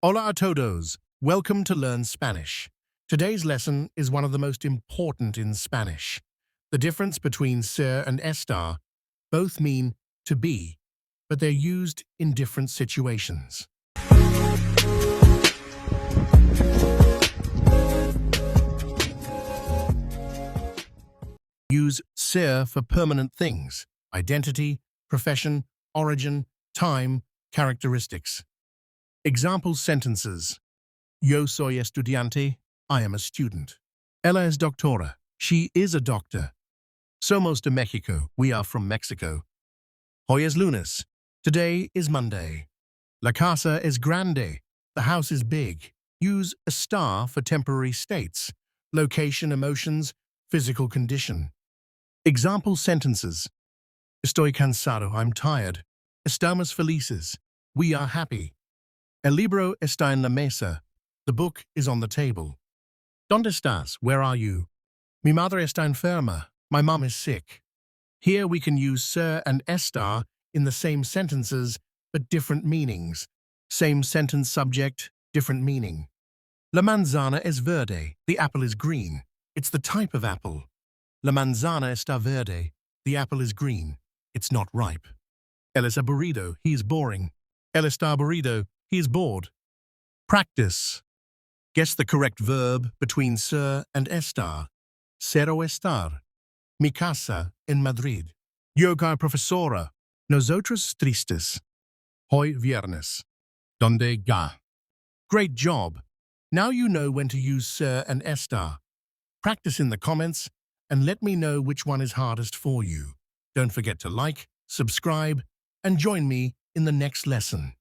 Hola a todos. Welcome to Learn Spanish. Today's lesson is one of the most important in Spanish. The difference between ser and estar both mean to be, but they're used in different situations. Use ser for permanent things, identity, profession, origin, time, characteristics. Example sentences. Yo soy estudiante. I am a student. Ella es doctora. She is a doctor. Somos de Mexico. We are from Mexico. Hoy es lunes. Today is Monday. La casa es grande. The house is big. Use estar for temporary states, location, emotions, physical condition. Example sentences. Estoy cansado. I'm tired. Estamos felices. We are happy. El libro está en la mesa. The book is on the table. ¿Dónde estás? Where are you? Mi madre está enferma. My mom is sick. Here we can use ser and estar in the same sentences, but different meanings. Same sentence subject, different meaning. La manzana es verde. The apple is green. It's the type of apple. La manzana está verde. The apple is green. It's not ripe. Él es aburrido. He is boring. Él está aburrido. He is bored. Practice. Guess the correct verb between ser and estar. Ser o estar. Mi casa en Madrid. Yo soy profesora. Nosotros tristes. Hoy viernes. Donde ga. Great job. Now you know when to use ser and estar. Practice in the comments and let me know which one is hardest for you. Don't forget to like, subscribe, and join me in the next lesson.